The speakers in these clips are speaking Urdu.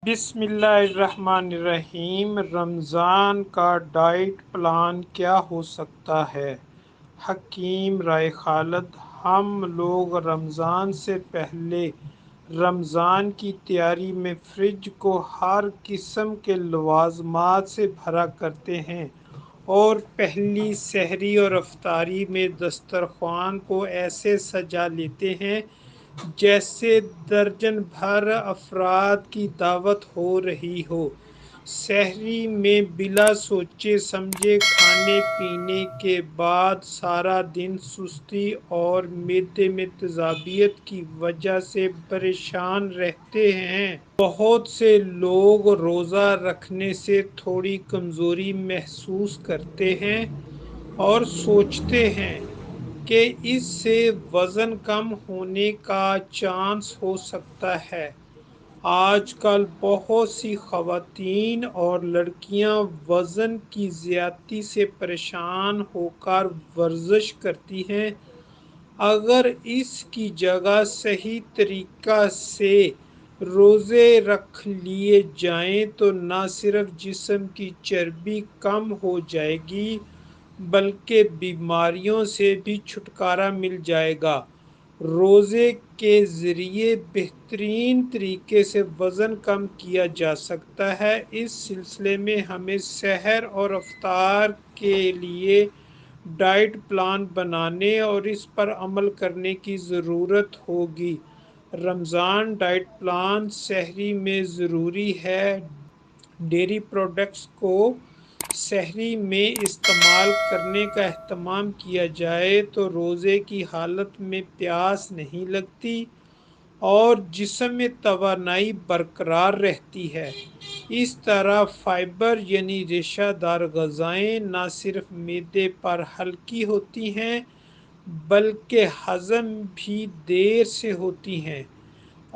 بسم اللہ الرحمن الرحیم۔ رمضان کا ڈائٹ پلان کیا ہو سکتا ہے؟ حکیم رائے خالد۔ ہم لوگ رمضان سے پہلے رمضان کی تیاری میں فریج کو ہر قسم کے لوازمات سے بھرا کرتے ہیں اور پہلی سحری اور افطاری میں دسترخوان کو ایسے سجا لیتے ہیں جیسے درجن بھر افراد کی دعوت ہو رہی ہو۔ سحری میں بلا سوچے سمجھے کھانے پینے کے بعد سارا دن سستی اور معدے میں تیزابیت کی وجہ سے پریشان رہتے ہیں۔ بہت سے لوگ روزہ رکھنے سے تھوڑی کمزوری محسوس کرتے ہیں اور سوچتے ہیں کہ اس سے وزن کم ہونے کا چانس ہو سکتا ہے۔ آج کل بہت سی خواتین اور لڑکیاں وزن کی زیادتی سے پریشان ہو کر ورزش کرتی ہیں۔ اگر اس کی جگہ صحیح طریقہ سے روزے رکھ لیے جائیں تو نہ صرف جسم کی چربی کم ہو جائے گی بلکہ بیماریوں سے بھی چھٹکارا مل جائے گا۔ روزے کے ذریعے بہترین طریقے سے وزن کم کیا جا سکتا ہے۔ اس سلسلے میں ہمیں سحر اور افطار کے لیے ڈائٹ پلان بنانے اور اس پر عمل کرنے کی ضرورت ہوگی۔ رمضان ڈائٹ پلان سحری میں ضروری ہے۔ ڈیری پروڈکٹس کو سحری میں استعمال کرنے کا اہتمام کیا جائے تو روزے کی حالت میں پیاس نہیں لگتی اور جسم میں توانائی برقرار رہتی ہے۔ اس طرح فائبر یعنی ریشہ دار غذائیں نہ صرف معدے پر ہلکی ہوتی ہیں بلکہ ہضم بھی دیر سے ہوتی ہیں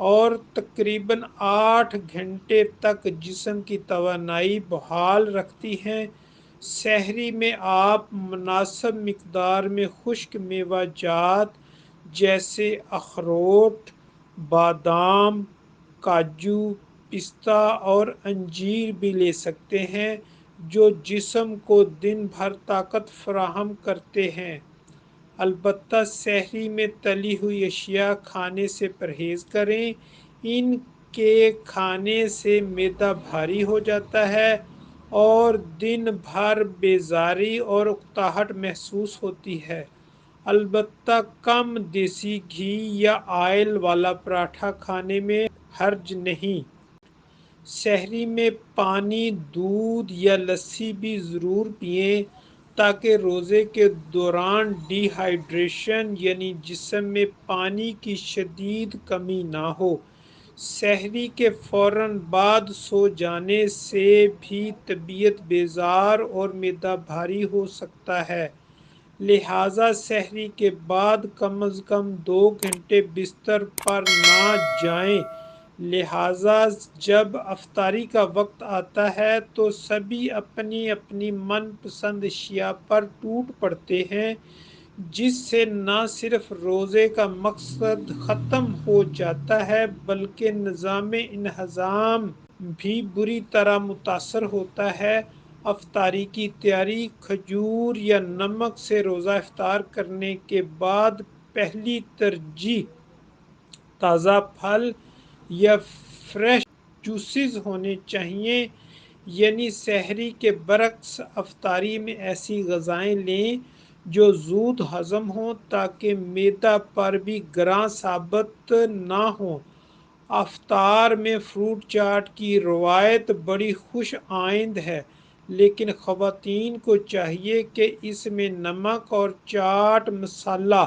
اور تقریباً 8 گھنٹے تک جسم کی توانائی بحال رکھتی ہیں۔ سحری میں آپ مناسب مقدار میں خشک میوہ جات جیسے اخروٹ، بادام، کاجو، پستہ اور انجیر بھی لے سکتے ہیں جو جسم کو دن بھر طاقت فراہم کرتے ہیں۔ البتہ سحری میں تلی ہوئی اشیاء کھانے سے پرہیز کریں۔ ان کے کھانے سے معدہ بھاری ہو جاتا ہے اور دن بھر بیزاری اور اکتاہٹ محسوس ہوتی ہے۔ البتہ کم دیسی گھی یا آئل والا پراٹھا کھانے میں حرج نہیں۔ سحری میں پانی، دودھ یا لسی بھی ضرور پئیں تاکہ روزے کے دوران ڈی ہائیڈریشن یعنی جسم میں پانی کی شدید کمی نہ ہو۔ سحری کے فوراً بعد سو جانے سے بھی طبیعت بیزار اور معدہ بھاری ہو سکتا ہے، لہذا سحری کے بعد کم از کم 2 گھنٹے بستر پر نہ جائیں۔ لہذا جب افطاری کا وقت آتا ہے تو سبھی اپنی اپنی من پسند اشیاء پر ٹوٹ پڑتے ہیں جس سے نہ صرف روزے کا مقصد ختم ہو جاتا ہے بلکہ نظام انہضام بھی بری طرح متاثر ہوتا ہے۔ افطاری کی تیاری: کھجور یا نمک سے روزہ افطار کرنے کے بعد پہلی ترجیح تازہ پھل یا فریش جوسز ہونے چاہئیں، یعنی سحری کے برعکس افطاری میں ایسی غذائیں لیں جو زود ہضم ہوں تاکہ معدہ پر بھی گراں ثابت نہ ہوں۔ افطار میں فروٹ چاٹ کی روایت بڑی خوش آئند ہے، لیکن خواتین کو چاہیے کہ اس میں نمک اور چاٹ مسالہ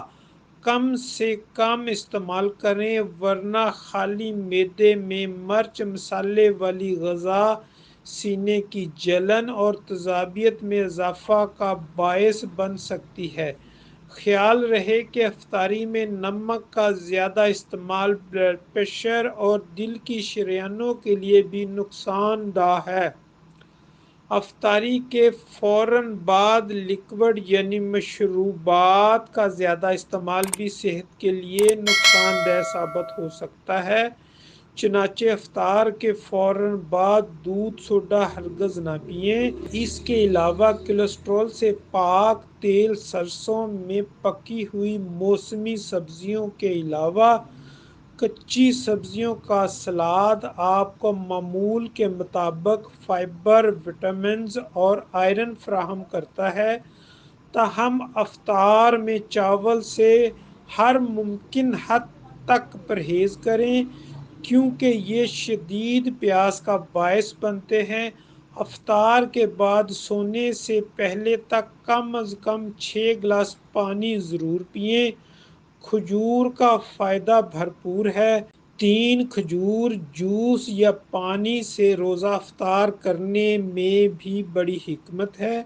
کم سے کم استعمال کریں ورنہ خالی معدے میں مرچ مسالے والی غذا سینے کی جلن اور تیزابیت میں اضافہ کا باعث بن سکتی ہے۔ خیال رہے کہ افطاری میں نمک کا زیادہ استعمال بلڈ پریشر اور دل کی شریانوں کے لیے بھی نقصان دہ ہے۔ افطاری کے فوراً بعد لیکوڈ یعنی مشروبات کا زیادہ استعمال بھی صحت کے لیے نقصان دہ ثابت ہو سکتا ہے، چنانچہ افطار کے فوراً بعد دودھ سوڈا ہرگز نہ پئیں۔ اس کے علاوہ کولیسٹرول سے پاک تیل سرسوں میں پکی ہوئی موسمی سبزیوں کے علاوہ کچی سبزیوں کا سلاد آپ کو معمول کے مطابق فائبر، وٹامنز اور آئرن فراہم کرتا ہے۔ تاہم افطار میں چاول سے ہر ممکن حد تک پرہیز کریں کیونکہ یہ شدید پیاس کا باعث بنتے ہیں۔ افطار کے بعد سونے سے پہلے تک کم از کم 6 گلاس پانی ضرور پئیں۔ کھجور کا فائدہ بھرپور ہے۔ 3 کھجور جوس یا پانی سے روزہ افطار کرنے میں بھی بڑی حکمت ہے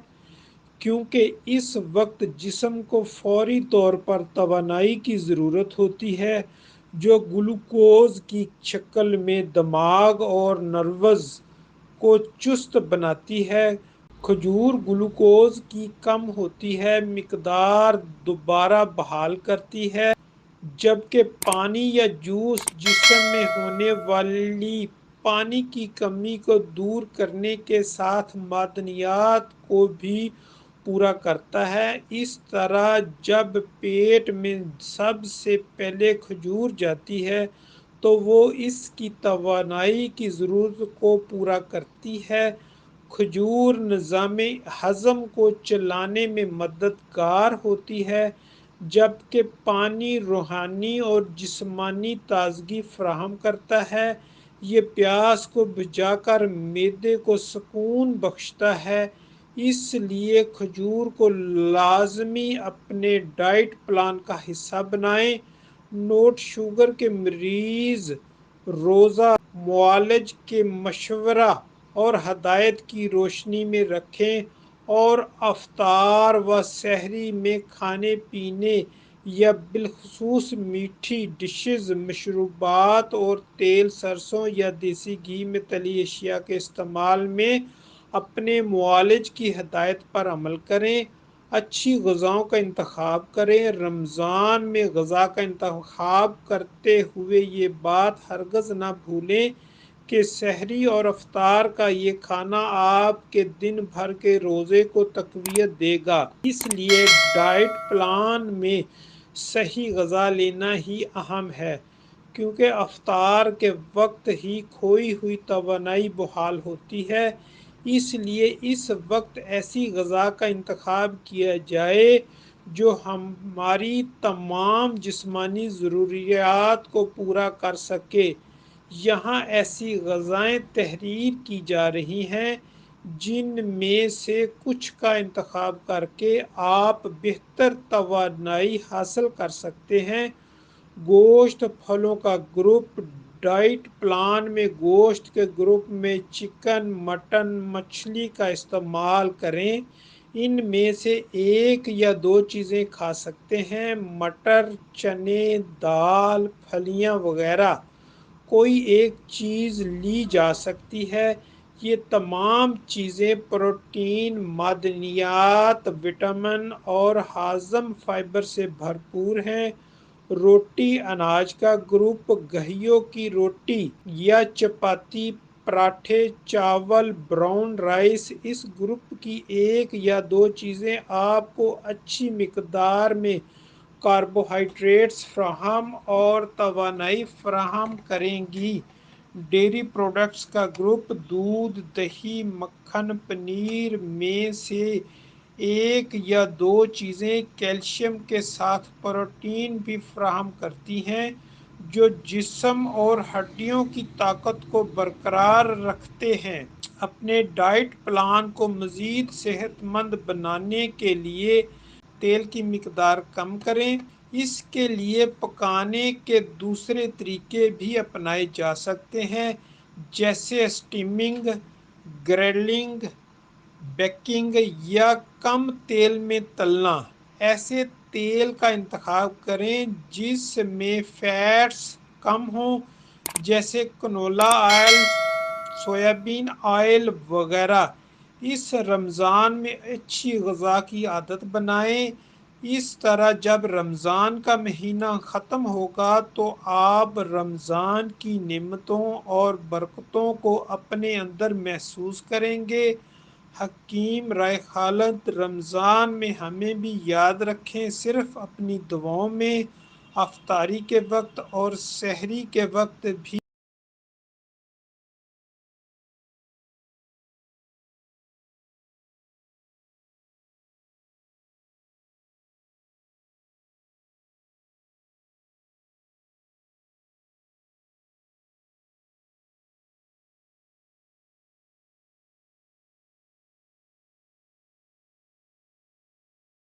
کیونکہ اس وقت جسم کو فوری طور پر توانائی کی ضرورت ہوتی ہے جو گلوکوز کی شکل میں دماغ اور نروز کو چست بناتی ہے۔ کھجور گلوکوز کی کم ہوتی ہے مقدار دوبارہ بحال کرتی ہے، جبکہ پانی یا جوس جسم میں ہونے والی پانی کی کمی کو دور کرنے کے ساتھ معدنیات کو بھی پورا کرتا ہے۔ اس طرح جب پیٹ میں سب سے پہلے کھجور جاتی ہے تو وہ اس کی توانائی کی ضرورت کو پورا کرتی ہے۔ کھجور نظام ہضم کو چلانے میں مددگار ہوتی ہے جبکہ پانی روحانی اور جسمانی تازگی فراہم کرتا ہے۔ یہ پیاس کو بجھا کر معدے کو سکون بخشتا ہے، اس لیے کھجور کو لازمی اپنے ڈائٹ پلان کا حصہ بنائیں۔ نوٹ: شوگر کے مریض روزہ معالج کے مشورہ اور ہدایات کی روشنی میں رکھیں اور افطار و سحری میں کھانے پینے یا بالخصوص میٹھی ڈشز، مشروبات اور تیل سرسوں یا دیسی گھی میں تلی اشیاء کے استعمال میں اپنے معالج کی ہدایات پر عمل کریں۔ اچھی غذاؤں کا انتخاب کریں۔ رمضان میں غذا کا انتخاب کرتے ہوئے یہ بات ہرگز نہ بھولیں کہ سحری اور افطار کا یہ کھانا آپ کے دن بھر کے روزے کو تقویت دے گا۔ اس لیے ڈائٹ پلان میں صحیح غذا لینا ہی اہم ہے کیونکہ افطار کے وقت ہی کھوئی ہوئی توانائی بحال ہوتی ہے۔ اس لیے اس وقت ایسی غذا کا انتخاب کیا جائے جو ہماری تمام جسمانی ضروریات کو پورا کر سکے۔ یہاں ایسی غذائیں تحریر کی جا رہی ہیں جن میں سے کچھ کا انتخاب کرکے آپ بہتر توانائی حاصل کر سکتے ہیں۔ گوشت پھلوں کا گروپ: ڈائٹ پلان میں گوشت کے گروپ میں چکن، مٹن، مچھلی کا استعمال کریں۔ ان میں سے ایک یا دو چیزیں کھا سکتے ہیں: مٹر، چنے، دال، پھلیاں وغیرہ۔ کوئی ایک چیز لی جا سکتی ہے۔ یہ تمام چیزیں پروٹین، معدنیات، وٹامن اور ہاضم فائبر سے بھرپور ہیں۔ روٹی اناج کا گروپ: گیہوں کی روٹی یا چپاتی، پراٹھے، چاول، براؤن رائس۔ اس گروپ کی ایک یا دو چیزیں آپ کو اچھی مقدار میں کاربوہائیڈریٹس فراہم اور توانائی فراہم کریں گی۔ ڈیری پروڈکٹس کا گروپ: دودھ، دہی، مکھن، پنیر میں سے ایک یا دو چیزیں کیلشیم کے ساتھ پروٹین بھی فراہم کرتی ہیں جو جسم اور ہڈیوں کی طاقت کو برقرار رکھتے ہیں۔ اپنے ڈائٹ پلان کو مزید صحت مند بنانے کے لیے تیل کی مقدار کم کریں۔ اس کے لیے پکانے کے دوسرے طریقے بھی اپنائے جا سکتے ہیں جیسے اسٹیمنگ، گرلنگ، بیکنگ یا کم تیل میں تلنا۔ ایسے تیل کا انتخاب کریں جس میں فیٹس کم ہوں جیسے کنولا آئل، سویابین آئل وغیرہ۔ اس رمضان میں اچھی غذا کی عادت بنائیں اس طرح جب رمضان کا مہینہ ختم ہوگا تو آپ رمضان کی نعمتوں اور برکتوں کو اپنے اندر محسوس کریں گے۔ حکیم رائے خالد رمضان میں ہمیں بھی یاد رکھیں، صرف اپنی دعاؤں میں افطاری کے وقت اور سحری کے وقت بھی